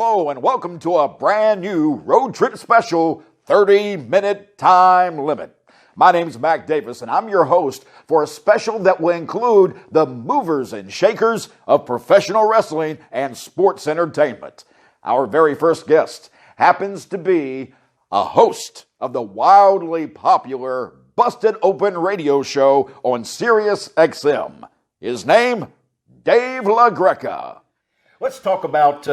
Hello and welcome to a brand new road trip special 30-minute time limit. My name's Mac Davis and I'm your host for a special that will include the movers and shakers of professional wrestling and sports entertainment. Our very first guest happens to be a host of the wildly popular Busted Open radio show on SiriusXM. His name, Dave LaGreca. Let's talk about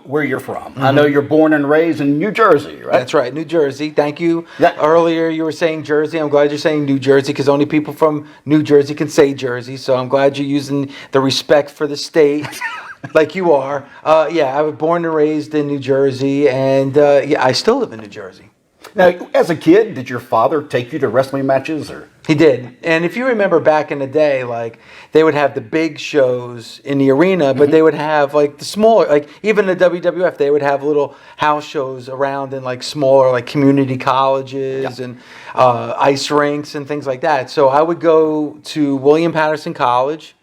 where you're from. Mm-hmm. I know you're born and raised in New Jersey, right? That's right, New Jersey. Thank you. Yeah. Earlier you were saying Jersey. I'm glad you're saying New Jersey because only people from New Jersey can say Jersey. So I'm glad you're using the respect for the state like you are. I was born and raised in New Jersey, and I still live in New Jersey. Now, as a kid, did your father take you to wrestling matches? Or He did. And if you remember back in the day, like, they would have the big shows in the arena, but they would have, like, the smaller, like, even the WWF, they would have little house shows around in, like, smaller, like, community colleges and ice rinks and things like that. So I would go to William Patterson College,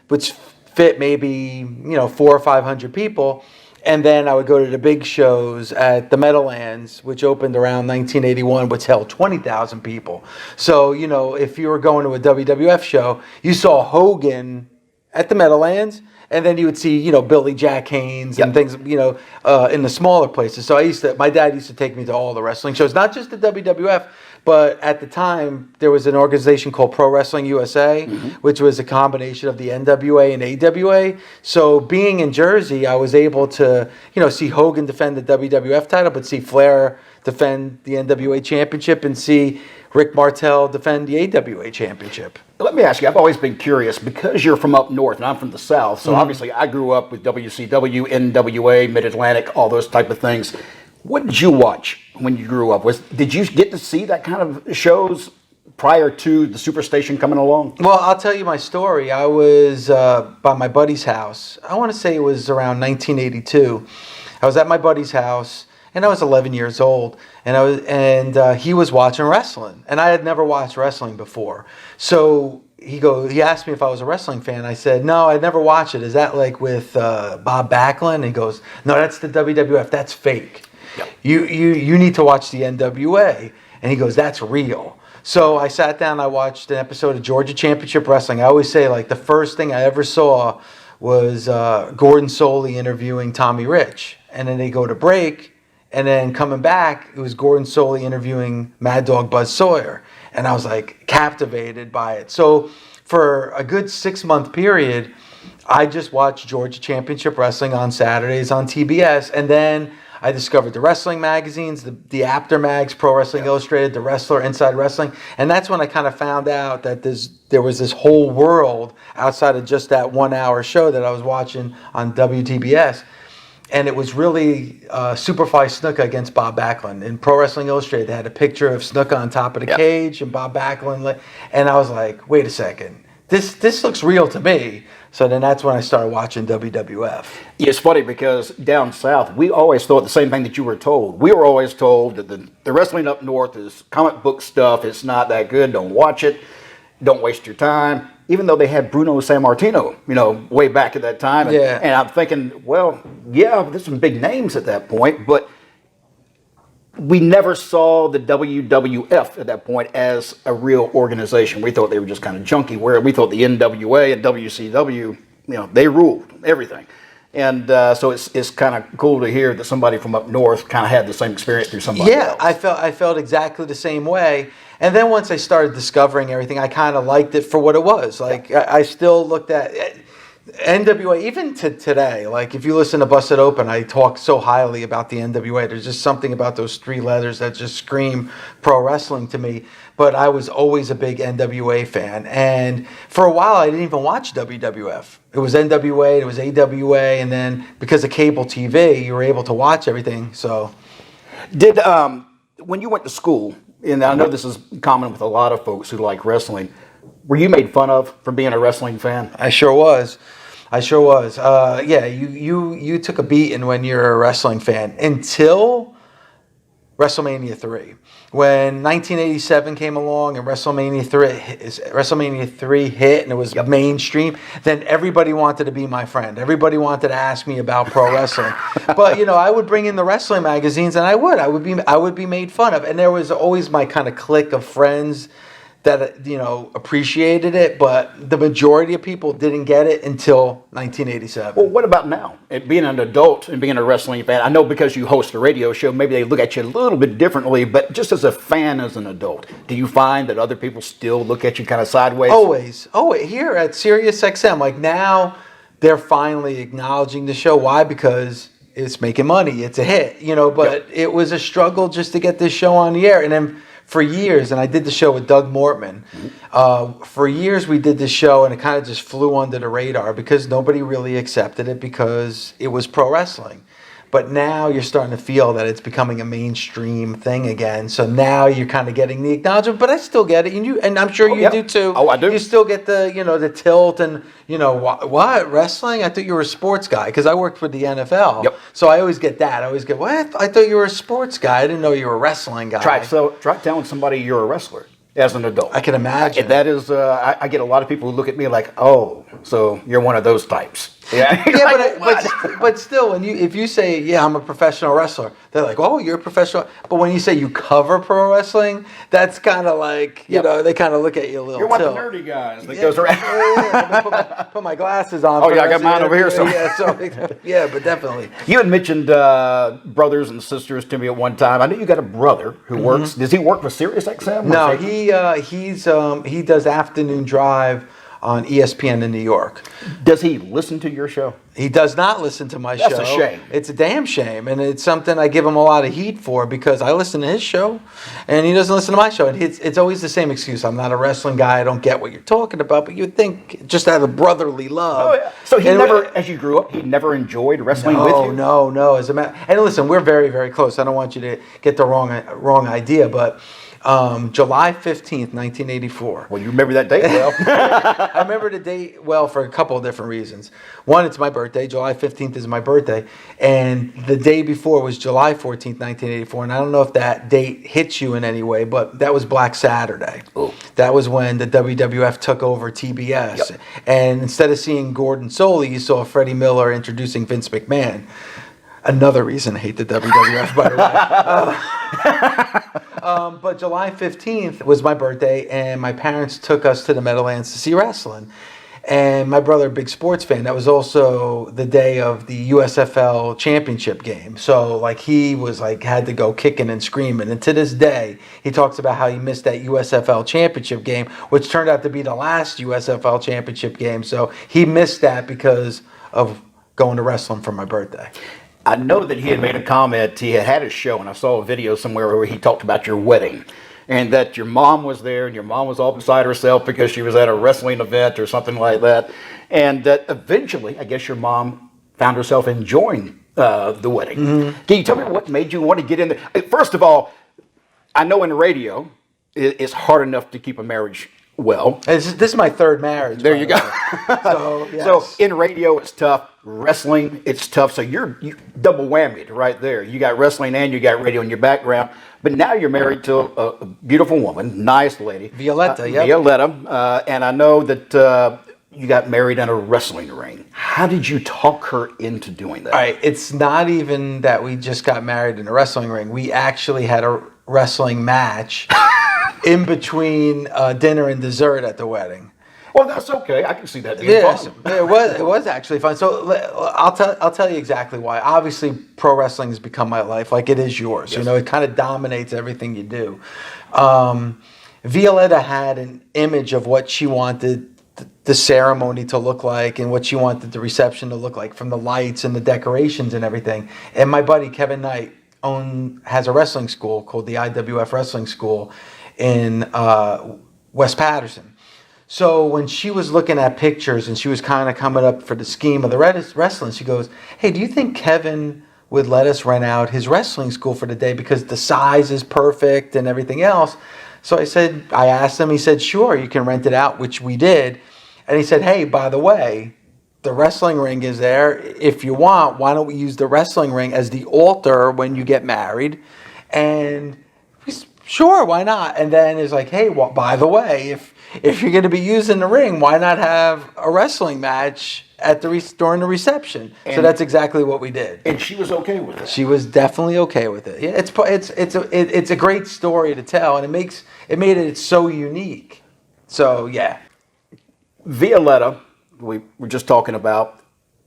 which fit maybe, 400 or 500 people. And then I would go to the big shows at the Meadowlands, which opened around 1981, which held 20,000 people. So, if you were going to a WWF show, you saw Hogan at the Meadowlands, and then you would see, Billy Jack Haynes and things, in the smaller places. So my dad used to take me to all the wrestling shows, not just the WWF, but at the time, there was an organization called Pro Wrestling USA, which was a combination of the NWA and AWA. So being in Jersey, I was able to, see Hogan defend the WWF title, but see Flair defend the NWA championship and see Rick Martel defend the AWA championship. Let me ask you, I've always been curious, because you're from up north and I'm from the south, so obviously I grew up with WCW, NWA, Mid-Atlantic, all those type of things. What did you watch when you grew up? Did you get to see that kind of shows prior to the Superstation coming along? Well, I'll tell you my story. I was by my buddy's house. I want to say it was around 1982. I was at my buddy's house, and I was 11 years old, and he was watching wrestling, and I had never watched wrestling before. So he asked me if I was a wrestling fan. I said, no, I'd never watched it. Is that like with Bob Backlund? And he goes, no, that's the WWF. That's fake. Yep. You need to watch the NWA. And he goes, that's real. So I sat down, I watched an episode of Georgia Championship Wrestling. I always say, like, the first thing I ever saw was Gordon Soley interviewing Tommy Rich. And then they go to break, and then coming back, it was Gordon Soley interviewing Mad Dog Buzz Sawyer. And I was, like, captivated by it. So for a good 6-month period, I just watched Georgia Championship Wrestling on Saturdays on TBS. And then I discovered the wrestling magazines, the Apter mags, Pro Wrestling Illustrated, The Wrestler, Inside Wrestling. And that's when I kind of found out that there was this whole world outside of just that 1-hour show that I was watching on WTBS. And it was really Superfly Snuka against Bob Backlund. In Pro Wrestling Illustrated, they had a picture of Snuka on top of the cage and Bob Backlund. And I was like, wait a second. This looks real to me. So then that's when I started watching WWF. It's funny because down south, we always thought the same thing that you were told. We were always told that the wrestling up north is comic book stuff. It's not that good. Don't watch it. Don't waste your time. Even though they had Bruno Sammartino, way back at that time. And I'm thinking, well, there's some big names at that point, but we never saw the WWF at that point as a real organization. We thought they were just kind of junky, where we thought the NWA and WCW, they ruled everything. And so it's kind of cool to hear that somebody from up north kind of had the same experience through somebody else. I felt exactly the same way. And then once I started discovering everything, I kind of liked it for what it was. Like, I still looked at NWA, even to today, like if you listen to Busted Open, I talk so highly about the NWA. There's just something about those 3 letters that just scream pro wrestling to me. But I was always a big NWA fan. And for a while, I didn't even watch WWF. It was NWA, it was AWA, and then because of cable TV, you were able to watch everything. So, did when you went to school, and I know this is common with a lot of folks who like wrestling, were you made fun of for being a wrestling fan? I sure was. You took a beating when you're a wrestling fan until WrestleMania 3. When 1987 came along and WrestleMania 3 hit and it was mainstream, then everybody wanted to be my friend. Everybody wanted to ask me about pro wrestling. But I would bring in the wrestling magazines, and I would be made fun of. And there was always my kind of clique of friends that appreciated it, but the majority of people didn't get it until 1987. Well, what about now? Being an adult and being a wrestling fan, I know because you host a radio show, maybe they look at you a little bit differently, but just as a fan, as an adult, do you find that other people still look at you kind of sideways? Always. Here at SiriusXM, like now, they're finally acknowledging the show. Why? Because it's making money. It's a hit, but it was a struggle just to get this show on the air. And then for years, and I did the show with Doug Mortman. For years, we did this show, and it kind of just flew under the radar because nobody really accepted it because it was pro wrestling. But now you're starting to feel that it's becoming a mainstream thing again. So now you're kind of getting the acknowledgement. But I still get it, and I'm sure you do too. Oh, I do. You still get the the tilt and what wrestling? I thought you were a sports guy because I worked for the NFL. Yep. So I always get that. I always get what? I thought you were a sports guy. I didn't know you were a wrestling guy. Try telling somebody you're a wrestler as an adult. I can imagine. That is, I get a lot of people who look at me like, oh, so you're one of those types. Yeah, but still, if you say, I'm a professional wrestler, they're like, oh, you're a professional. But when you say you cover pro wrestling, that's kind of like, they kind of look at you a little. You're one of the nerdy guys that goes around. Put my glasses on. Oh, yeah, I got mine over here. But definitely. You had mentioned brothers and sisters to me at one time. I know you got a brother who works. Does he work for SiriusXM? No, he does afternoon drive on ESPN in New York. Does he listen to your show? He does not listen to my show. That's a shame. It's a damn shame, and it's something I give him a lot of heat for because I listen to his show, and he doesn't listen to my show. And it's always the same excuse. I'm not a wrestling guy. I don't get what you're talking about. But you'd think just out of brotherly love. Oh, yeah. So as you grew up, he never enjoyed wrestling with you? No. As a matter, and listen, we're very, very close. I don't want you to get the wrong idea, but July 15th, 1984. Well, you remember that date well. I remember the date well for a couple of different reasons. One, it's my birthday. July 15th is my birthday. And the day before was July 14th, 1984. And I don't know if that date hits you in any way, but that was Black Saturday. Ooh. That was when the WWF took over TBS. Yep. And instead of seeing Gordon Soley, you saw Freddie Miller introducing Vince McMahon. Another reason I hate the WWF, by the way. But July 15th was my birthday, and my parents took us to the Meadowlands to see wrestling. And my brother, a big sports fan, that was also the day of the USFL championship game. So, he had to go kicking and screaming. And to this day, he talks about how he missed that USFL championship game, which turned out to be the last USFL championship game. So he missed that because of going to wrestling for my birthday. I know that he had made a comment. He had a show, and I saw a video somewhere where he talked about your wedding, and that your mom was there, and your mom was all beside herself because she was at a wrestling event or something like that, and that eventually, I guess your mom found herself enjoying the wedding. Mm-hmm. Can you tell me what made you want to get in there? First of all, I know in radio, it's hard enough to keep a marriage well. This is my third marriage. There you go. So, yes. So in radio, it's tough. Wrestling, it's tough. So you double whammied right there. You got wrestling and you got radio in your background. But now you're married to a beautiful woman, nice lady. Violetta, Violetta. And I know that you got married in a wrestling ring. How did you talk her into doing that? All right. It's not even that we just got married in a wrestling ring. We actually had a wrestling match in between dinner and dessert at the wedding. Well, that's okay. I can see that being fun. It was actually fun. So I'll tell you exactly why. Obviously, pro wrestling has become my life, like it is yours. Yes. It kind of dominates everything you do. Violetta had an image of what she wanted the ceremony to look like and what she wanted the reception to look like, from the lights and the decorations and everything. And my buddy Kevin Knight has a wrestling school called the IWF Wrestling School in West Patterson. So when she was looking at pictures and she was kind of coming up for the scheme of the wrestling, she goes, hey, do you think Kevin would let us rent out his wrestling school for the day because the size is perfect and everything else? So I asked him, he said, sure, you can rent it out, which we did. And he said, hey, by the way, the wrestling ring is there. If you want, why don't we use the wrestling ring as the altar when you get married? And sure, why not? And then it's like, hey, well, by the way, if you're going to be using the ring, why not have a wrestling match at during the reception? So that's exactly what we did. And she was okay with it. She was definitely okay with it. Yeah, it's a great story to tell, and it made it so unique. So yeah, Violetta, we were just talking about.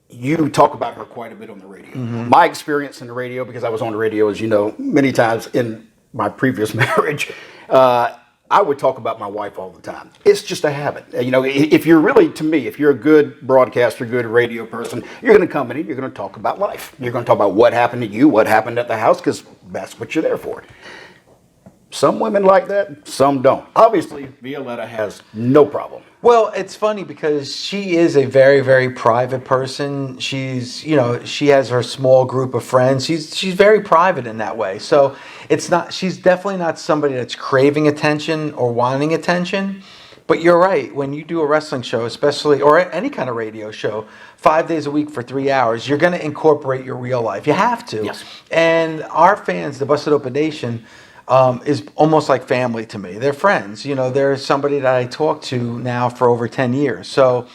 You talk about her quite a bit on the radio. My experience in the radio, because I was on the radio, as you know, many times in my previous marriage, I would talk about my wife all the time. It's just a habit. You know, if you're really, to me, if you're a good broadcaster, good radio person, you're going to come in and you're going to talk about life. You're going to talk about what happened to you, what happened at the house, because that's what you're there for. Some women like that, some don't. Obviously, Violetta has no problem. Well, it's funny because she is a very, very private person. She's, she has her small group of friends. She's very private in that way. So she's definitely not somebody that's craving attention or wanting attention. But you're right. When you do a wrestling show, especially, or any kind of radio show, 5 days a week for 3 hours, you're going to incorporate your real life. You have to. Yes. And our fans, the Busted Open Nation, is almost like family to me. They're friends. They're somebody that I talk to now for over 10 years. So,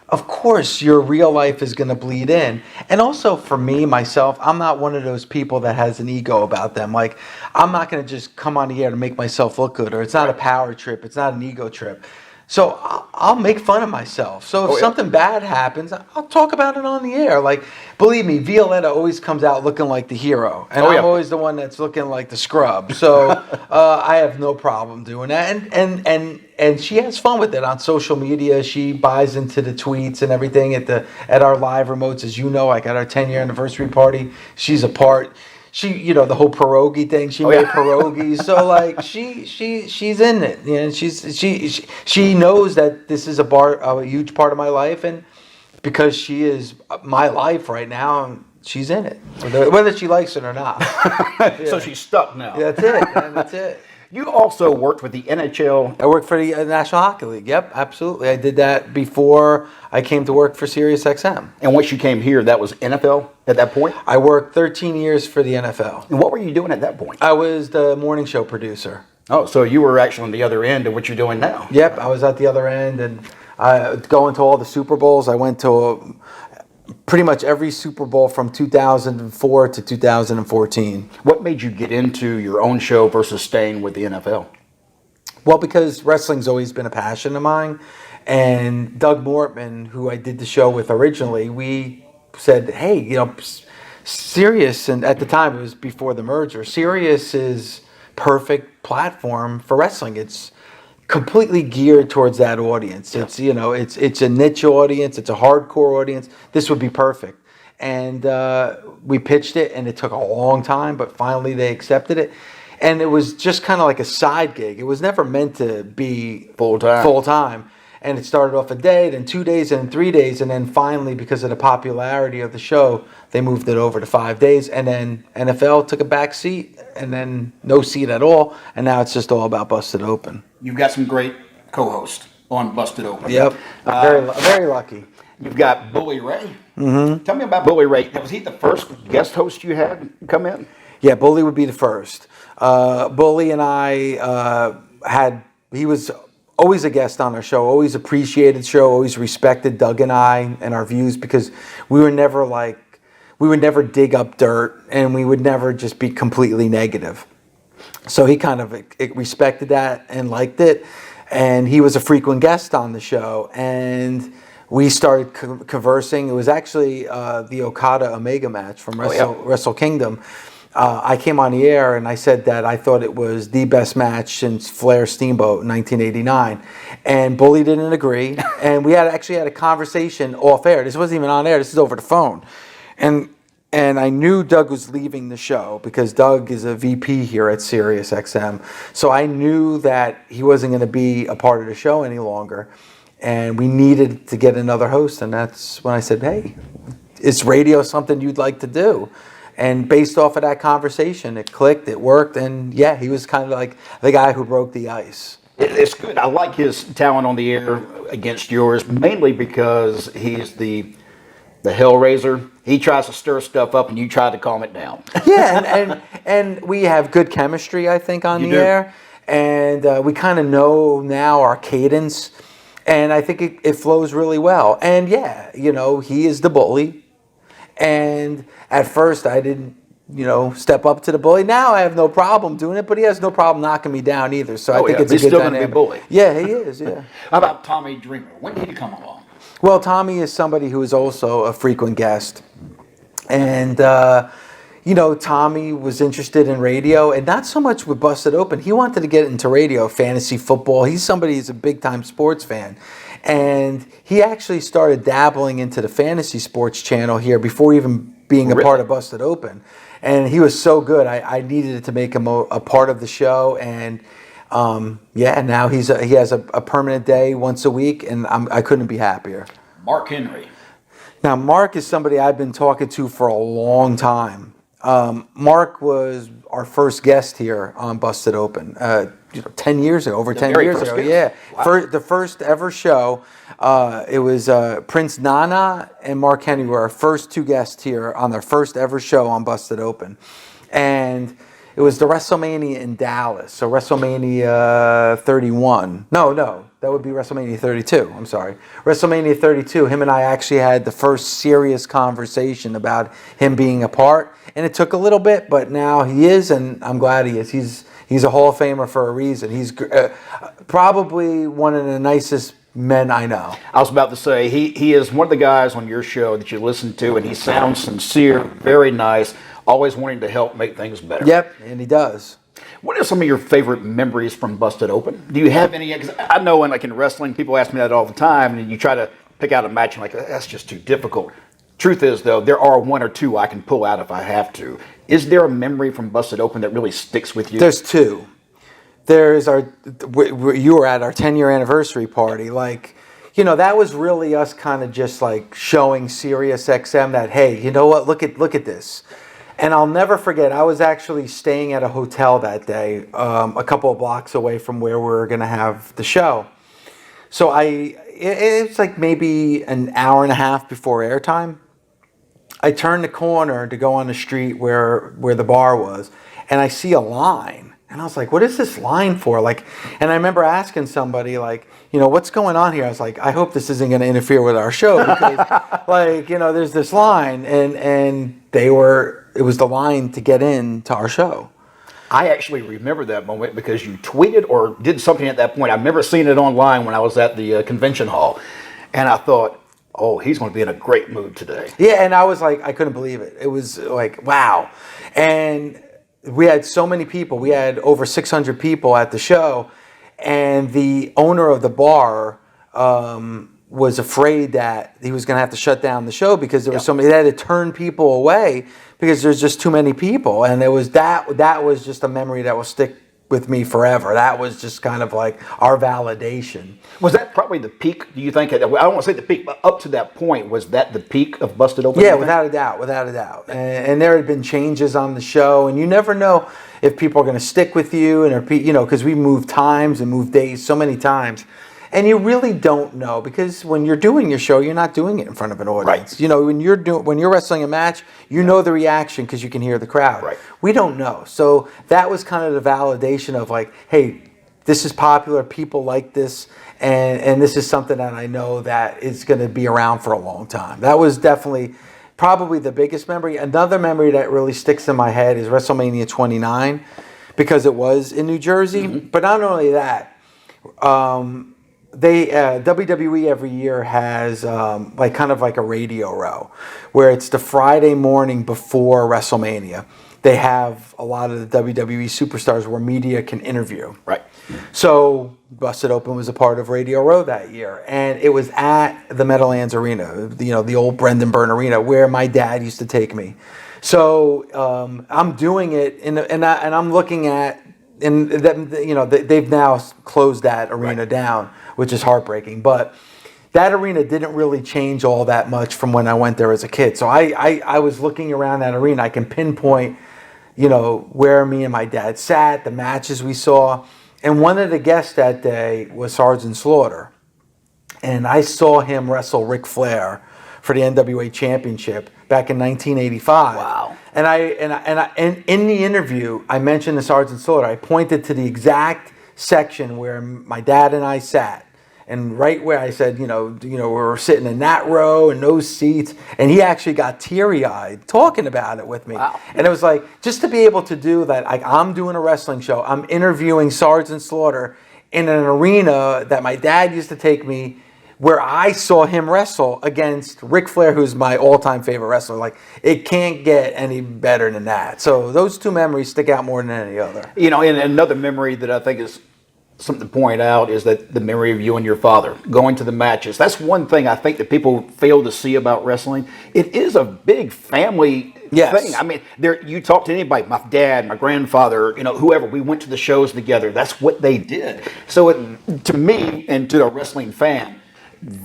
of course, your real life is going to bleed in. And also for me, myself, I'm not one of those people that has an ego about them. Like, I'm not going to just come on the air to make myself look good, or it's not a power trip. It's not an ego trip. So I'll make fun of myself. So if something bad happens, I'll talk about it on the air. Like, believe me, Violetta always comes out looking like the hero. And I'm always the one that's looking like the scrub. So I have no problem doing that. And she has fun with it on social media. She buys into the tweets and everything at our live remotes. As you know, like at our 10-year anniversary party, she's a part. She, the whole pierogi thing. She made pierogies, so like she's in it. She knows that this is a huge part of my life, and because she is my life right now, she's in it, whether she likes it or not. Yeah. So she's stuck now. That's it, man. That's it. You also worked with the NHL. I worked for the National Hockey League. Yep, absolutely. I did that before I came to work for SiriusXM. And once you came here, that was NFL at that point? I worked 13 years for the NFL. And what were you doing at that point? I was the morning show producer. Oh, so you were actually on the other end of what you're doing now. Yep, I was at the other end, and going to all the Super Bowls. I went to pretty much every Super Bowl from 2004 to 2014. What made you get into your own show versus staying with the NFL? Well, because wrestling's always been a passion of mine. And Doug Mortman, who I did the show with originally, we said, hey, Sirius, and at the time it was before the merger, Sirius is perfect platform for wrestling. It's completely geared towards that audience. It's it's a niche audience. It's a hardcore audience. This would be perfect. And we pitched it, and it took a long time, but finally they accepted it. And it was just kind of like a side gig. It was never meant to be full time. And it started off a day, then 2 days, and 3 days, and then finally, because of the popularity of the show, they moved it over to 5 days. And then NFL took a back seat, and then no seat at all. And now it's just all about Busted Open. You've got some great co-hosts on Busted Open. Yep, very lucky. You've got Bully Ray. Mm-hmm. Tell me about Bully Ray. Was he the first guest host you had come in? Yeah, Bully would be the first. Bully and I he was always a guest on our show, always appreciated the show, always respected Doug and I and our views, because we would never dig up dirt, and we would never just be completely negative. So he kind of respected that and liked it, and he was a frequent guest on the show, and we started conversing. It was actually the Okada Omega match from Wrestle Kingdom. I came on the air and I said that I thought it was the best match since Flair Steamboat in 1989. And Bully didn't agree. And we actually had a conversation off air. This wasn't even on air. This is over the phone. And I knew Doug was leaving the show because Doug is a VP here at SiriusXM. So I knew that he wasn't going to be a part of the show any longer. And we needed to get another host. And that's when I said, hey, is radio something you'd like to do? And based off of that conversation, it clicked, it worked, and yeah, he was kind of like the guy who broke the ice. It's good. I like his talent on the air against yours, mainly because he's the The Hellraiser. He tries to stir stuff up, and you try to calm it down. Yeah, and we have good chemistry, I think, on You the do. air, and we kind of know now our cadence, and I think it flows really well. And yeah, he is the bully, and at first I didn't, step up to the bully. Now I have no problem doing it, but he has no problem knocking me down either. So I think it's a He's good still going to dynamic. be bully. Yeah, he is. Yeah. How about Tommy Dreamer? When did he come along? Well, Tommy is somebody who is also a frequent guest. And, Tommy was interested in radio, and not so much with Busted Open. He wanted to get into radio, fantasy football. He's somebody who's a big-time sports fan. And he actually started dabbling into the fantasy sports channel here before even being a part of Busted Open. And he was so good, I needed to make him a part of the show. And, now he has a permanent day once a week, and I couldn't be happier. Mark Henry. Now, Mark is somebody I've been talking to for a long time. Mark was our first guest here on Busted Open 10 years ago, over 10 years ago. Guest. Yeah, Wow. the first ever show. It was Prince Nana and Mark Henry were our first two guests here on their first ever show on Busted Open. And it was the WrestleMania in Dallas, so WrestleMania 31. No, that would be WrestleMania 32. I'm sorry. WrestleMania 32, him and I actually had the first serious conversation about him being a part. And it took a little bit, but now he is, and I'm glad he is. He's a Hall of Famer for a reason. He's probably one of the nicest men I know. I was about to say, he is one of the guys on your show that you listen to, and he sounds sincere, very nice, always wanting to help make things better. Yep, and he does. What are some of your favorite memories from Busted Open? Do you have any? Because I know in wrestling, people ask me that all the time, and you try to pick out a match, and like, that's just too difficult. Truth is, though, there are one or two I can pull out if I have to. Is there a memory from Busted Open that really sticks with you? There's two. There's you were at our 10-year anniversary party. That was really us kind of just like showing SiriusXM that, hey, you know what, look at this. And I'll never forget, I was actually staying at a hotel that day, a couple of blocks away from where we were going to have the show. So it's like maybe an hour and a half before airtime. I turned the corner to go on the street where the bar was, and I see a line. And I was like, what is this line for? And I remember asking somebody, what's going on here? I was like, I hope this isn't going to interfere with our show because, there's this line, and it was the line to get in to our show. I actually remember that moment because you tweeted or did something at that point. I remember seeing it online when I was at the convention hall, and I thought, oh, he's going to be in a great mood today. Yeah, and I was like, I couldn't believe it. It was like, wow. And we had so many people. We had over 600 people at the show, and the owner of the bar was afraid that he was going to have to shut down the show because there was so many. They had to turn people away because there's just too many people, and it was that was just a memory that will stick with me forever. That was just kind of like our validation. Was that probably the peak, do you think? I don't want to say the peak, but up to that point, was that the peak of Busted Open? Yeah, without a doubt. And there had been changes on the show, and you never know if people are going to stick with you, and because we moved times and moved days so many times. And you really don't know, because when you're doing your show, you're not doing it in front of an audience. Right. When you're wrestling a match, you know the reaction because you can hear the crowd. Right. We don't know. So that was kind of the validation of like, hey, this is popular, people like this, and this is something that I know that is going to be around for a long time. That was definitely probably the biggest memory. Another memory that really sticks in my head is WrestleMania 29, because it was in New Jersey. Mm-hmm. But not only that, WWE every year has kind of like a radio row where it's the Friday morning before WrestleMania. They have a lot of the WWE superstars where media can interview. Right. So Busted Open was a part of Radio Row that year, and it was at the Meadowlands Arena, the old Brendan Byrne Arena where my dad used to take me. So I'm doing it, and I'm looking at. And they've now closed that arena down, which is heartbreaking. But that arena didn't really change all that much from when I went there as a kid. So I was looking around that arena. I can pinpoint, where me and my dad sat, the matches we saw. And one of the guests that day was Sergeant Slaughter. And I saw him wrestle Ric Flair for the NWA Championship back in 1985. Wow. And in the interview, I mentioned the Sergeant Slaughter. I pointed to the exact section where my dad and I sat. And right where I said, we were sitting in that row and those seats, and he actually got teary-eyed talking about it with me. Wow. And it was like, just to be able to do that, like I'm doing a wrestling show, I'm interviewing Sergeant Slaughter in an arena that my dad used to take me, where I saw him wrestle against Ric Flair, who's my all-time favorite wrestler. Like, it can't get any better than that. So those two memories stick out more than any other. And another memory that I think is something to point out is that the memory of you and your father going to the matches. That's one thing I think that people fail to see about wrestling. It is a big family thing. I mean, you talk to anybody, my dad, my grandfather, whoever, we went to the shows together. That's what they did. So to me and to a wrestling fan,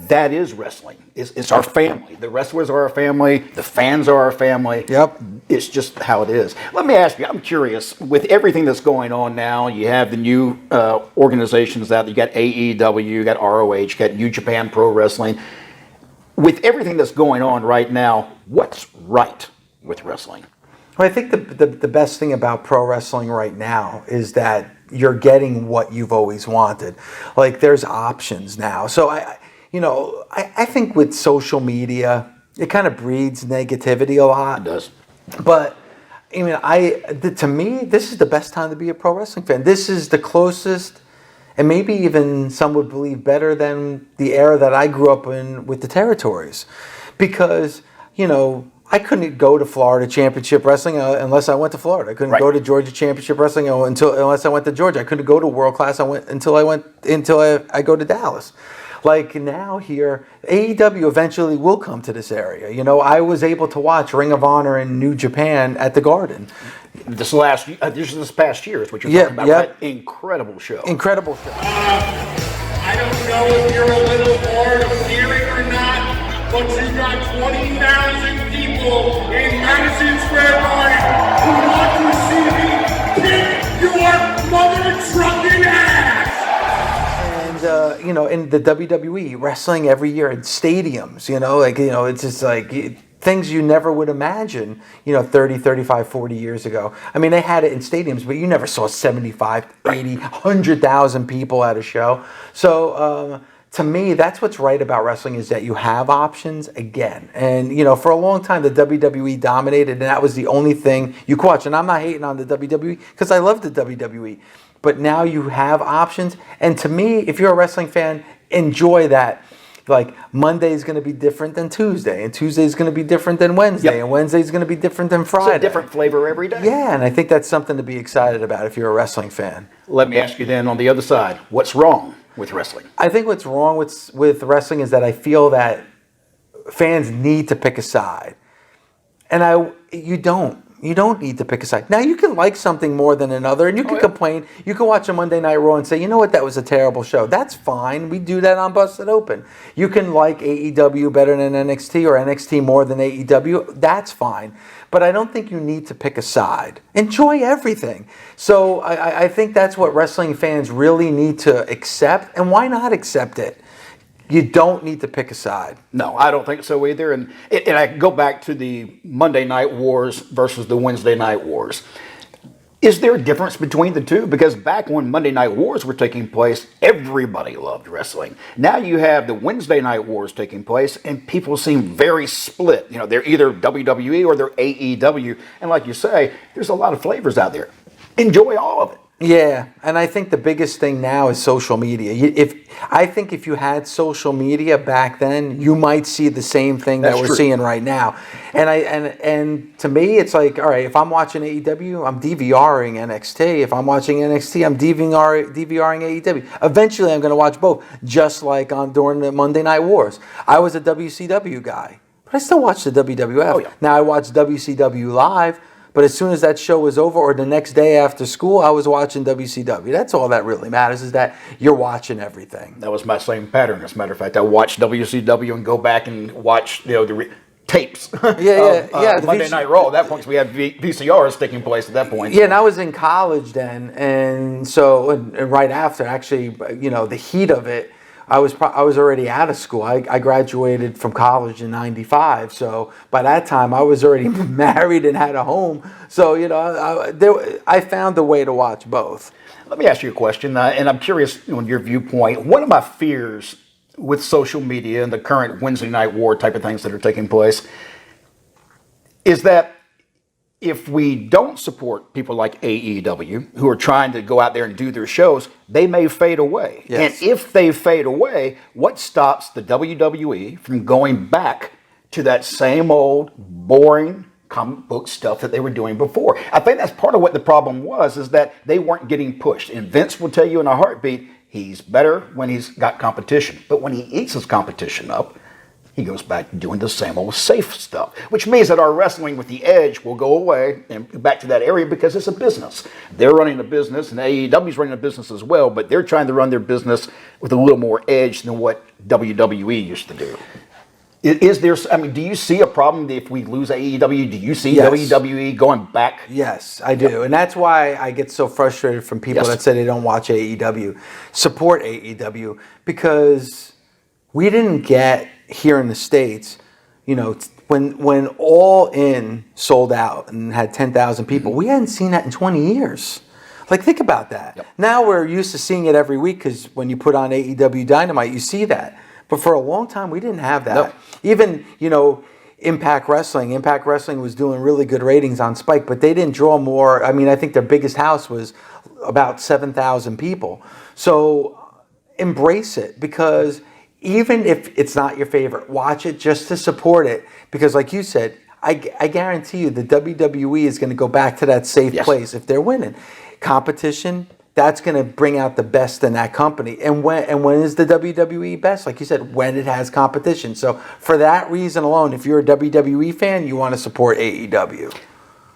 that is wrestling. It's our family. The wrestlers are our family. The fans are our family. Yep. It's just how it is. Let me ask you, I'm curious, with everything that's going on now, you have the new organizations out there. You got AEW, you got ROH, you got New Japan Pro Wrestling. With everything that's going on right now, what's right with wrestling? Well, I think the best thing about pro wrestling right now is that you're getting what you've always wanted. Like, there's options now. So I think with social media, it kind of breeds negativity a lot. It does. But to me, this is the best time to be a pro wrestling fan. This is the closest, and maybe even some would believe better than the era that I grew up in with the territories, because I couldn't go to Florida Championship Wrestling unless I went to Florida. I couldn't go to Georgia Championship Wrestling unless I went to Georgia. I couldn't go to World Class until I go to Dallas. Like now here, AEW eventually will come to this area. I was able to watch Ring of Honor in New Japan at the Garden. This past year is what you're talking about. Right? Incredible show. Incredible show. I don't know if you're a little bored of hearing or not, but you got 20,000 people in Madison Square Garden who want to see me kick your mother trucking ass! In the WWE, wrestling every year in stadiums, it's just like things you never would imagine, 30, 35, 40 years ago. I mean, they had it in stadiums, but you never saw 75, 80, 100,000 people at a show. So, to me, that's what's right about wrestling, is that you have options again. And, for a long time, the WWE dominated, and that was the only thing you could watch. And I'm not hating on the WWE, because I love the WWE. But now you have options. And to me, if you're a wrestling fan, enjoy that. Like, Monday is going to be different than Tuesday, and Tuesday is going to be different than Wednesday, and Wednesday is going to be different than Friday. It's a different flavor every day. Yeah, and I think that's something to be excited about if you're a wrestling fan. Let me ask you then, on the other side, what's wrong with wrestling? I think what's wrong with wrestling is that I feel that fans need to pick a side. And you don't. You don't need to pick a side. Now, you can like something more than another, and you can complain. You can watch a Monday Night Raw and say, you know what, that was a terrible show. That's fine. We do that on Busted Open. You can like AEW better than NXT or NXT more than AEW. That's fine. But I don't think you need to pick a side. Enjoy everything. So I think that's what wrestling fans really need to accept, and why not accept it? You don't need to pick a side. No, I don't think so either. And I go back to the Monday Night Wars versus the Wednesday Night Wars. Is there a difference between the two? Because back when Monday Night Wars were taking place, everybody loved wrestling. Now you have the Wednesday Night Wars taking place, and people seem very split. They're either WWE or they're AEW. And like you say, there's a lot of flavors out there. Enjoy all of it. Yeah, and I think the biggest thing now is social media. I think if you had social media back then, you might see the same thing that we're seeing right now. And to me, it's like, all right, if I'm watching AEW, I'm DVRing NXT. If I'm watching NXT, I'm DVRing AEW. Eventually, I'm going to watch both, just like during the Monday Night Wars. I was a WCW guy, but I still watch the WWF. Oh, yeah. Now I watch WCW live. But as soon as that show was over, or the next day after school, I was watching WCW. That's all that really matters, is that you're watching everything. That was my same pattern, as a matter of fact. I watched WCW and go back and watch the tapes Monday Night Raw. At that point, we had VCRs taking place at that point. Yeah, and I was in college then, and so and right after, actually, the heat of it, I was already out of school. I graduated from college in '95, so by that time I was already married and had a home. So I found a way to watch both. Let me ask you a question, and I'm curious on your viewpoint. One of my fears with social media and the current Wednesday night war type of things that are taking place is that if we don't support people like AEW who are trying to go out there and do their shows, they may fade away. Yes. And if they fade away, what stops the WWE from going back to that same old boring comic book stuff that they were doing before? I think that's part of what the problem was, is that they weren't getting pushed. And Vince will tell you in a heartbeat, he's better when he's got competition. But when he eats his competition up, he goes back to doing the same old safe stuff, which means that our wrestling with the edge will go away and back to that area because it's a business. They're running a business, and AEW's running a business as well, but they're trying to run their business with a little more edge than what WWE used to do. Is there? I mean, do you see a problem if we lose AEW? Do you see WWE going back? Yes, I do. And that's why I get so frustrated from people that say they don't watch AEW. Support AEW, because we didn't get here in the States, when All In sold out and had 10,000 people, we hadn't seen that in 20 years. Like, think about that. Yep. Now we're used to seeing it every week because when you put on AEW Dynamite, you see that. But for a long time, we didn't have that. Nope. Even, Impact Wrestling. Impact Wrestling was doing really good ratings on Spike, but they didn't draw more. I mean, I think their biggest house was about 7,000 people. So embrace it, because even if it's not your favorite, watch it just to support it. Because like you said, I guarantee you the WWE is going to go back to that safe place if they're winning. Competition, that's going to bring out the best in that company. And when is the WWE best? Like you said, when it has competition. So for that reason alone, if you're a WWE fan, you want to support AEW.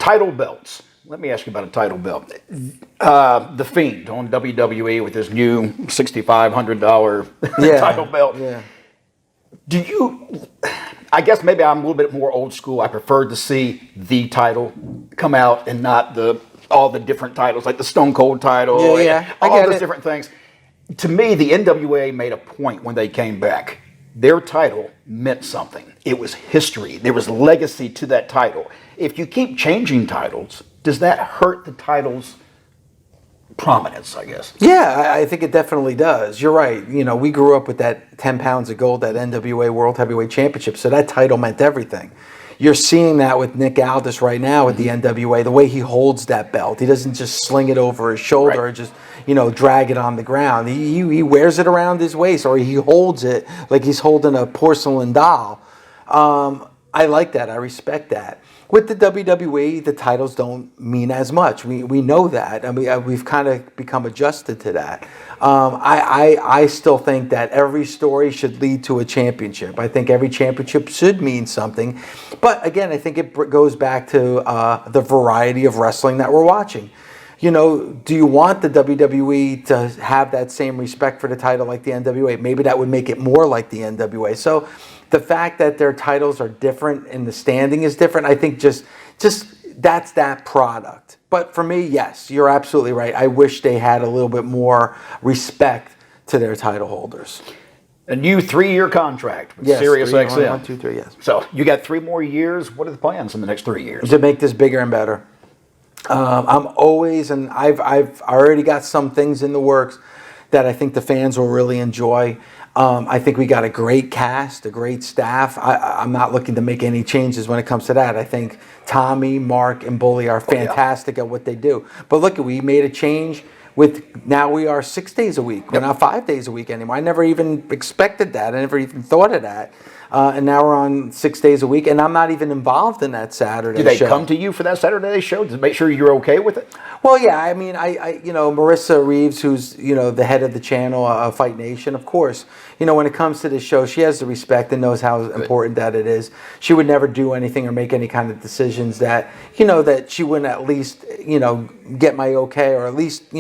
Title belts. Let me ask you about a title belt. The Fiend on WWE with his new $6,500 title belt. Yeah. Do you? I guess maybe I'm a little bit more old school. I prefer to see the title come out and not all the different titles, like the Stone Cold title, all those different things. To me, the NWA made a point when they came back. Their title meant something. It was history. There was legacy to that title. If you keep changing titles, does that hurt the title's prominence, I guess? Yeah, I think it definitely does. You're right. We grew up with that 10 pounds of gold, that NWA World Heavyweight Championship, so that title meant everything. You're seeing that with Nick Aldis right now with the NWA, the way he holds that belt. He doesn't just sling it over his shoulder or just, drag it on the ground. He wears it around his waist, or he holds it like he's holding a porcelain doll. I like that. I respect that. With the WWE, the titles don't mean as much. We know that. I mean, we've kind of become adjusted to that. I still think that every story should lead to a championship. I think every championship should mean something. But again, I think it goes back to the variety of wrestling that we're watching. Do you want the WWE to have that same respect for the title like the NWA? Maybe that would make it more like the NWA. So the fact that their titles are different and the standing is different, I think just that's that product. But for me, yes, you're absolutely right. I wish they had a little bit more respect to their title holders. A new 3-year contract with SiriusXM. 1, 2, 3, yes. So you got 3 more years. What are the plans in the next 3 years? To make this bigger and better. I'm always, and I've already got some things in the works that I think the fans will really enjoy. I think we got a great cast, a great staff. I'm not looking to make any changes when it comes to that. I think Tommy, Mark, and Bully are fantastic at what they do. But look, we made a change now we are 6 days a week. We're not 5 days a week anymore. I never even expected that. I never even thought of that. And now we're on 6 days a week, and I'm not even involved in that Saturday show. Do they come to you for that Saturday show to make sure you're okay with it? Well, yeah. I mean, I Marissa Reeves, who's the head of the channel, Fight Nation, of course. When it comes to this show, she has the respect and knows how important that it is. She would never do anything or make any kind of decisions that that she wouldn't at least get my okay, or at least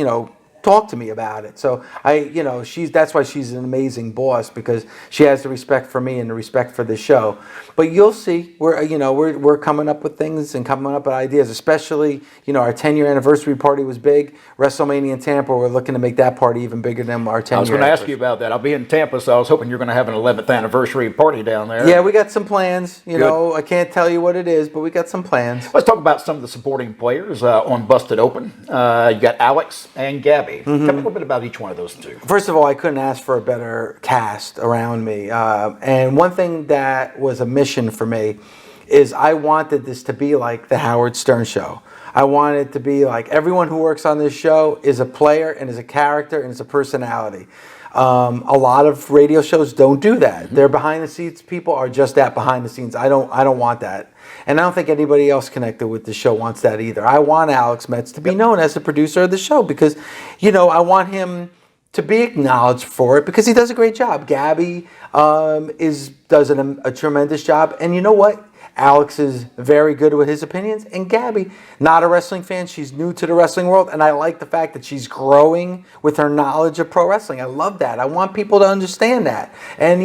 talk to me about it. So that's why she's an amazing boss, because she has the respect for me and the respect for the show. But you'll see, we're coming up with things and coming up with ideas, especially, our 10-year anniversary party was big. WrestleMania in Tampa, we're looking to make that party even bigger than our 10-year. I was going to ask you about that. I'll be in Tampa, so I was hoping you're going to have an 11th anniversary party down there. Yeah, we got some plans. I can't tell you what it is, but we got some plans. Let's talk about some of the supporting players on Busted Open. You got Alex and Gabby. Tell me a little bit about each one of those two. First of all, I couldn't ask for a better cast around me. And one thing that was a mission for me is I wanted this to be like the Howard Stern Show. I want it to be like everyone who works on this show is a player and is a character and is a personality. A lot of radio shows don't do that. Their behind the scenes people are just that, behind the scenes. I don't want that. And I don't think anybody else connected with the show wants that either. I want Alex Metz to be known as the producer of the show because, I want him to be acknowledged for it because he does a great job. Gabby does a tremendous job. And you know what? Alex is very good with his opinions. And Gabby, not a wrestling fan. She's new to the wrestling world. And I like the fact that she's growing with her knowledge of pro wrestling. I love that. I want people to understand that. And,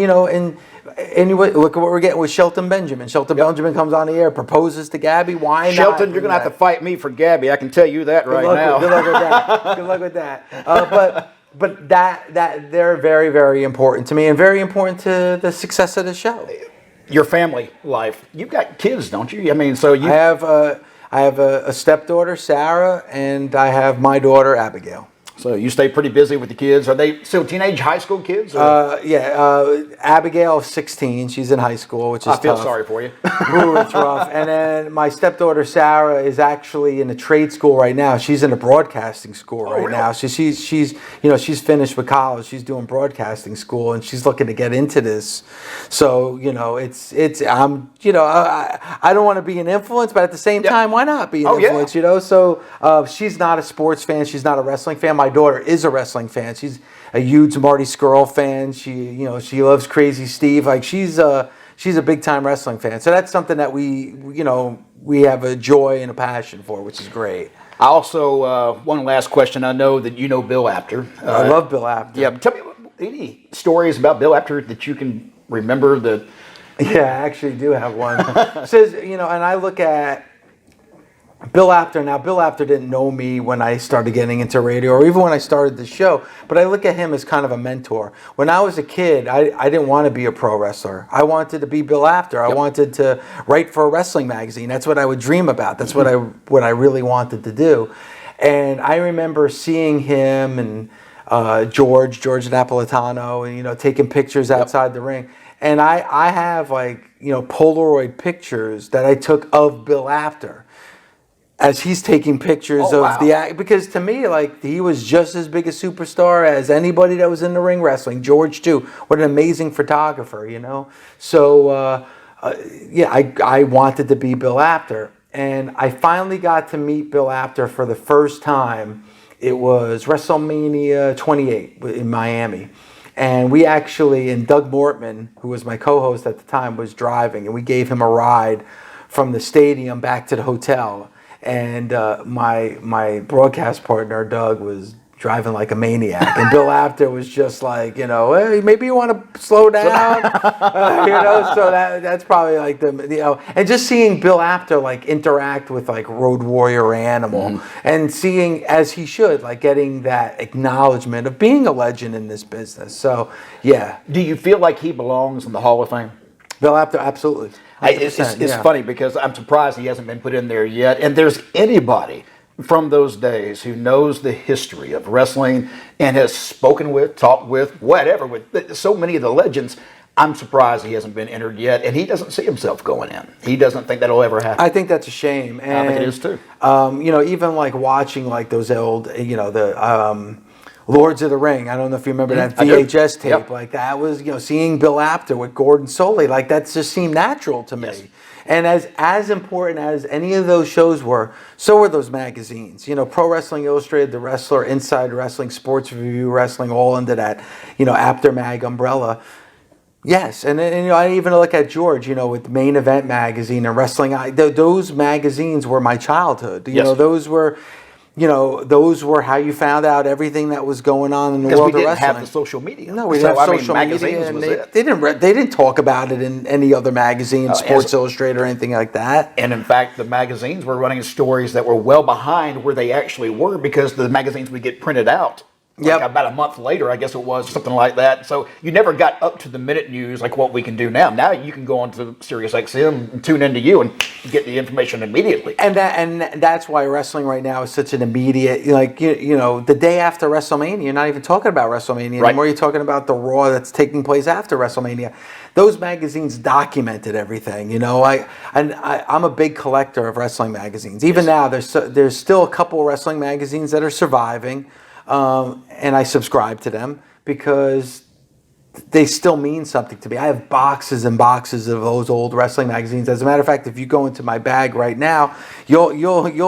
anyway, look at what we're getting with Shelton Benjamin. Shelton Benjamin comes on the air, proposes to Gabby. Why not? Shelton, you're going to have to fight me for Gabby. I can tell you that right now. Good luck with that. Good luck with that. But that they're very, very important to me and very important to the success of the show. Your family life. You've got kids, don't you? I mean, so you... I have a stepdaughter, Sarah, and I have my daughter, Abigail. So you stay pretty busy with the kids. Are they still teenage high school kids? Abigail is 16. She's in high school, which is tough. I feel sorry for you. Ooh, it's rough. And then my stepdaughter, Sarah, is actually in a trade school right now. She's in a broadcasting school right now. So she's finished with college. She's doing broadcasting school, and she's looking to get into this. So, I don't want to be an influence, but at the same time, why not be an influence, So she's not a sports fan. She's not a wrestling fan. My daughter is a wrestling fan. She's a huge Marty Scurll fan. She loves Crazy Steve. Like she's a big time wrestling fan. So that's something that we have a joy and a passion for, which is great. I also one last question. I know that you know Bill Apter. I love Bill Apter. Yeah, tell me any stories about Bill Apter that you can remember that. Yeah, I actually do have one. It says, and I look at Bill Apter. Now, Bill Apter didn't know me when I started getting into radio or even when I started the show, but I look at him as kind of a mentor. When I was a kid, I didn't want to be a pro wrestler. I wanted to be Bill Apter. I wanted to write for a wrestling magazine. That's what I would dream about. That's what I really wanted to do. And I remember seeing him and George Napolitano, and taking pictures outside the ring. And I have Polaroid pictures that I took of Bill Apter as he's taking pictures because to me, he was just as big a superstar as anybody that was in the ring wrestling. George too. What an amazing photographer, So I wanted to be Bill Apter, and I finally got to meet Bill Apter for the first time. It was WrestleMania 28 in Miami. And we actually, and Doug Mortman, who was my co-host at the time, was driving, and we gave him a ride from the stadium back to the hotel. And my broadcast partner, Doug, was driving like a maniac. And Bill Apter was just like, hey, maybe you want to slow down. So that's probably and just seeing Bill Apter interact with Road Warrior Animal and seeing, as he should, getting that acknowledgement of being a legend in this business. So, yeah. Do you feel like he belongs in the Hall of Fame? Bill Apter, absolutely. It's funny because I'm surprised he hasn't been put in there yet. And there's anybody from those days who knows the history of wrestling and has spoken with, talked with, whatever, with so many of the legends. I'm surprised he hasn't been entered yet, and he doesn't see himself going in. He doesn't think that'll ever happen. I think that's a shame. And, I think it is too. Even watching those old, the Lords of the Ring. I don't know if you remember that VHS tape. Yep. That was, seeing Bill Apter with Gordon Solie. That just seemed natural to me. Yes. And as important as any of those shows were, so were those magazines. Pro Wrestling Illustrated, The Wrestler, Inside Wrestling, Sports Review Wrestling, all under that, Apter Mag umbrella. Yes, and I even look at George, with Main Event magazine and Wrestling. Those magazines were my childhood. Yes. Those were. those were how you found out everything that was going on in the Because we world of didn't wrestling. have the social media. No, we didn't have social magazines media, and was they, it. they didn't talk about it in any other magazine, Sports Illustrated or anything like that. And in fact, the magazines were running stories that were well behind where they actually were, because the magazines would get printed out. About a month later, I guess it was, something like that. So you never got up to the minute news like what we can do now. Now you can go onto SiriusXM and tune into you and get the information immediately. And that's why wrestling right now is such an immediate, the day after WrestleMania, you're not even talking about WrestleMania anymore. You're talking about the Raw that's taking place after WrestleMania. Those magazines documented everything. I'm a big collector of wrestling magazines. Even now, there's still a couple of wrestling magazines that are surviving. And I subscribe to them because they still mean something to me. I have boxes and boxes of those old wrestling magazines. As a matter of fact, if you go into my bag right now, I'll open it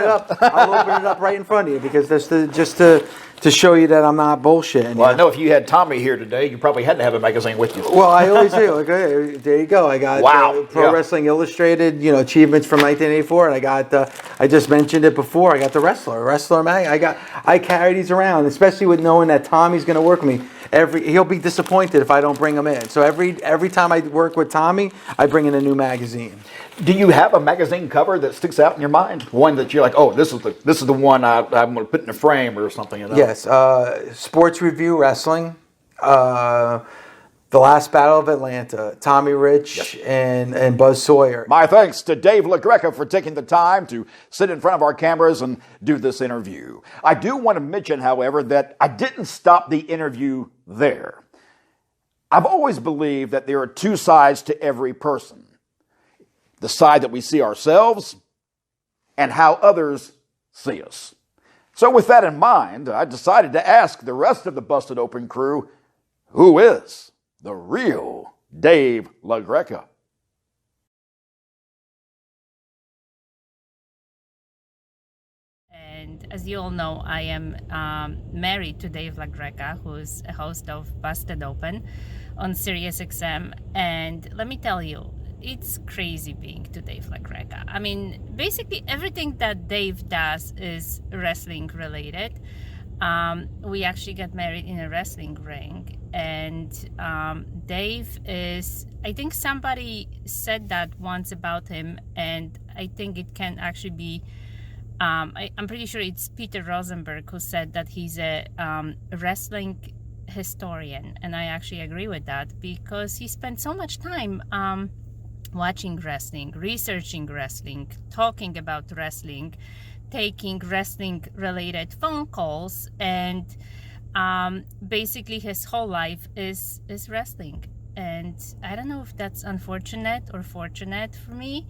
up. I'll open it up right in front of you, because just to show you that I'm not bullshitting. Well, I know if you had Tommy here today, you probably had to have a magazine with you. Well, I always do. Okay, there you go. I got Pro Wrestling Illustrated, achievements from 1984, and I got I just mentioned it before. I got the Wrestler mag. I carry these around, especially with knowing that Tommy's going to work with me. He'll be disappointed if I don't bring him in. So every time I work with Tommy, I bring in a new magazine. Do you have a magazine cover that sticks out in your mind? One that you're like, oh, this is the one I'm going to put in a frame or something. Yes, Sports Review Wrestling, The Last Battle of Atlanta, Tommy Rich and Buzz Sawyer. My thanks to Dave LaGreca for taking the time to sit in front of our cameras and do this interview. I do want to mention, however, that I didn't stop the interview there. I've always believed that there are two sides to every person. The side that we see ourselves and how others see us. So with that in mind, I decided to ask the rest of the Busted Open crew, who is the real Dave LaGreca? And as you all know, I am married to Dave LaGreca, who's a host of Busted Open on SiriusXM. And let me tell you, it's crazy being to Dave LaGreca. I mean, basically everything that Dave does is wrestling related. We actually got married in a wrestling ring, and Dave is, I think somebody said that once about him, and I think it can actually be, I'm pretty sure it's Peter Rosenberg who said that he's a wrestling historian, and I actually agree with that, because he spent so much time watching wrestling, researching wrestling, talking about wrestling, taking wrestling related phone calls, and basically his whole life is wrestling. And I don't know if that's unfortunate or fortunate for me,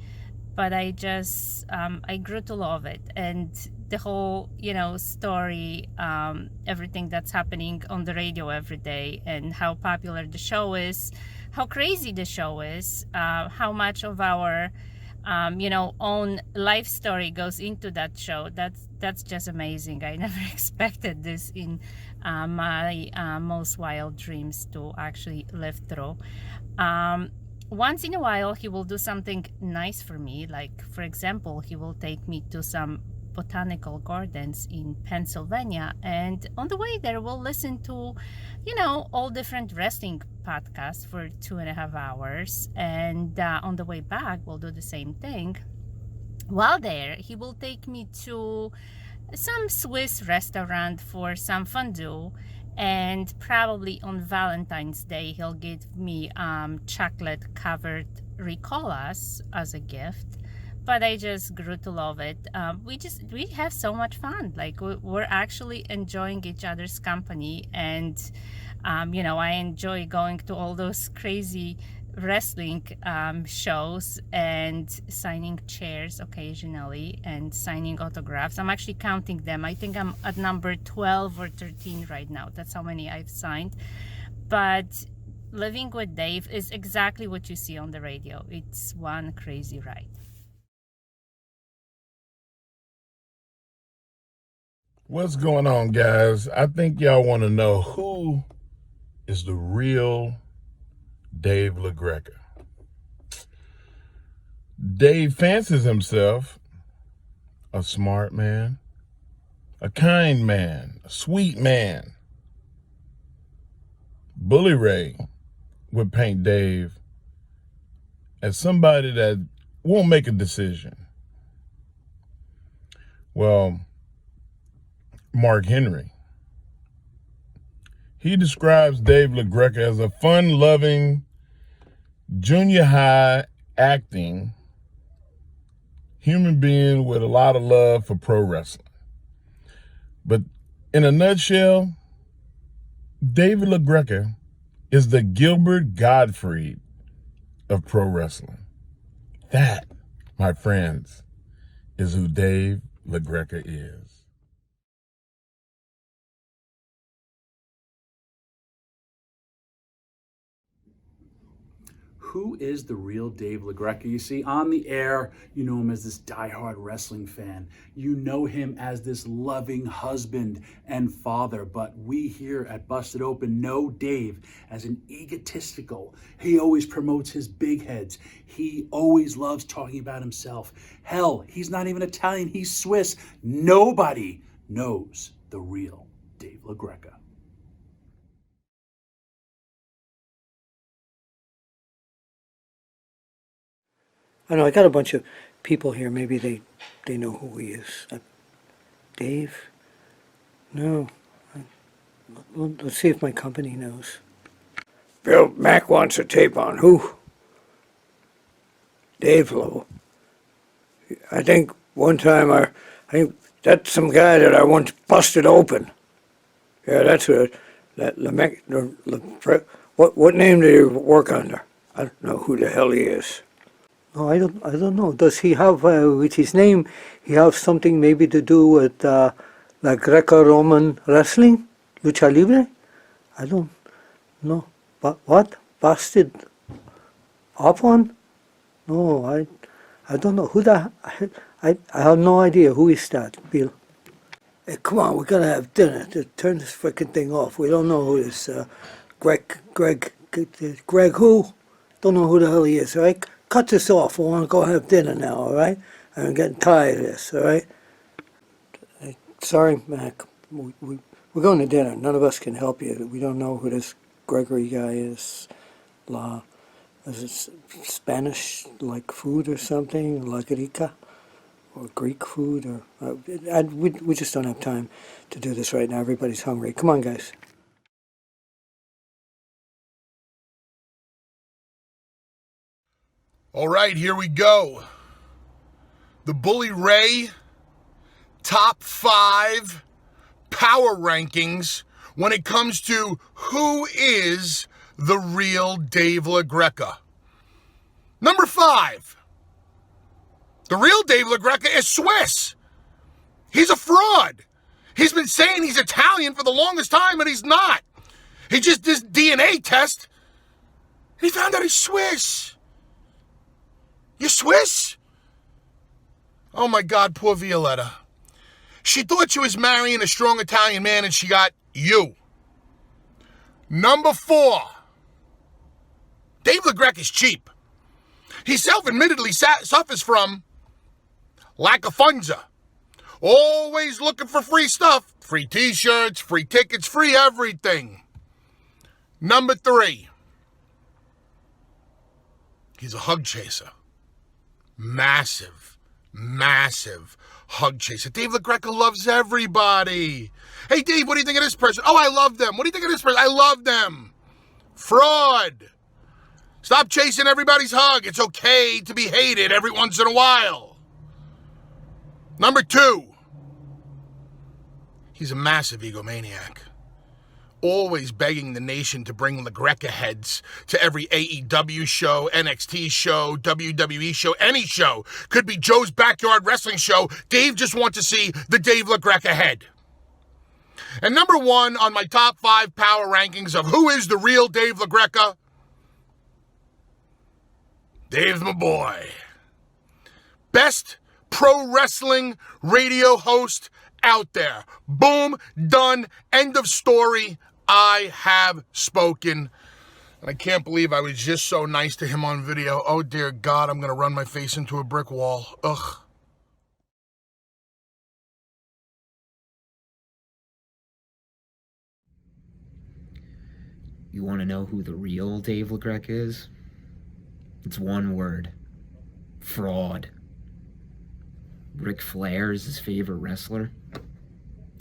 but I just I grew to love it. And the whole story, everything that's happening on the radio every day, and how popular the show is, how crazy the show is, how much of our own life story goes into that show. That's just amazing. I never expected this in my most wild dreams to actually live through. Once in a while, he will do something nice for me. Like, for example, he will take me to some botanical gardens in Pennsylvania, and on the way there we'll listen to all different wrestling podcasts for 2.5 hours, and on the way back we'll do the same thing. While there, he will take me to some Swiss restaurant for some fondue, and probably on Valentine's Day he'll give me chocolate covered Ricolas as a gift. But I just grew to love it. We have so much fun. Like, we're actually enjoying each other's company, and I enjoy going to all those crazy wrestling shows and signing chairs occasionally and signing autographs. I'm actually counting them. I think I'm at number 12 or 13 right now. That's how many I've signed. But living with Dave is exactly what you see on the radio. It's one crazy ride. What's going on, guys? I think y'all want to know who is the real Dave LaGreca. Dave fancies himself a smart man, a kind man, a sweet man. Bully Ray would paint Dave as somebody that won't make a decision. Well, Mark Henry, he describes Dave LaGreca as a fun-loving, junior high acting human being with a lot of love for pro wrestling. But in a nutshell, David LaGreca is the Gilbert Gottfried of pro wrestling. That, my friends, is who Dave LaGreca is. Who is the real Dave LaGreca? You see, on the air, you know him as this diehard wrestling fan. You know him as this loving husband and father. But we here at Busted Open know Dave as an egotistical. He always promotes his big heads. He always loves talking about himself. Hell, he's not even Italian, he's Swiss. Nobody knows the real Dave LaGreca. I know I got a bunch of people here. Maybe they know who he is. Dave? No. Well, let's see if my company knows. Bill Mac wants a tape on who? Dave Lowe. I think one time I think that's some guy that I once busted open. Yeah, that's what name do you work under? I don't know who the hell he is. No, I don't know. Does he have, with his name, he have something maybe to do with La Greco-Roman wrestling? Lucha Libre? I don't know. But what? Busted up one? No, I don't know. Who the, I have no idea. Who is that, Bill? Hey, come on, we gotta have dinner. Just turn this freaking thing off. We don't know who this, Greg who? Don't know who the hell he is, all right? Cut this off. We want to go have dinner now, all right? I'm getting tired of this, all right? Sorry, Mac. We're going to dinner. None of us can help you. We don't know who this Gregory guy is. Is it Spanish, like food or something? LaGreca? Or Greek food? Or we just don't have time to do this right now. Everybody's hungry. Come on, guys. All right, here we go. The Bully Ray top 5 power rankings when it comes to who is the real Dave LaGreca. Number 5. The real Dave LaGreca is Swiss. He's a fraud. He's been saying he's Italian for the longest time, but he's not. He just did DNA test, and he found out he's Swiss. You're Swiss? Oh my God, poor Violetta. She thought she was marrying a strong Italian man and she got you. Number 4. Dave LaGreca is cheap. He self-admittedly suffers from lack of funds. Always looking for free stuff. Free t-shirts, free tickets, free everything. Number 3. He's a hug chaser. Massive hug chaser. Dave LaGreca loves everybody. Hey, Dave, what do you think of this person? Oh, I love them. What do you think of this person? I love them. Fraud. Stop chasing everybody's hug. It's okay to be hated every once in a while. Number 2. He's a massive egomaniac. Always begging the nation to bring LaGreca heads to every AEW show, NXT show, WWE show, any show. Could be Joe's Backyard Wrestling Show. Dave just wants to see the Dave LaGreca head. And number 1 on my top 5 power rankings of who is the real Dave LaGreca, Dave's my boy. Best pro wrestling radio host out there. Boom, done, end of story. I have spoken. And I can't believe I was just so nice to him on video. Oh, dear God, I'm going to run my face into a brick wall. Ugh. You want to know who the real Dave LaGreca is? It's one word. Fraud. Ric Flair is his favorite wrestler?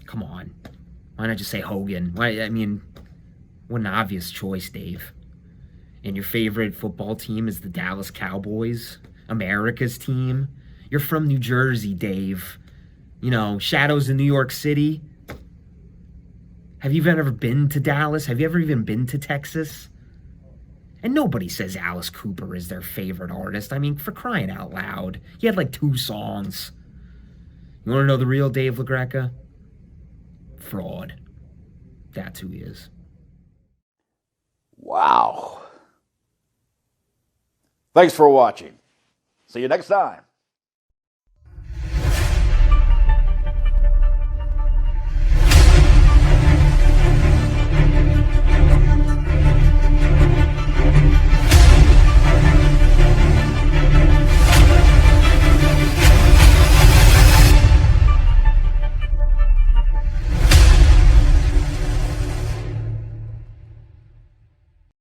Come on. Why not just say Hogan? What an obvious choice, Dave. And your favorite football team is the Dallas Cowboys? America's team? You're from New Jersey, Dave. Shadows in New York City. Have you ever been to Dallas? Have you ever even been to Texas? And nobody says Alice Cooper is their favorite artist. For crying out loud. He had like 2 songs. You want to know the real Dave LaGreca? Fraud. That's who he is. Wow. Thanks for watching. See you next time.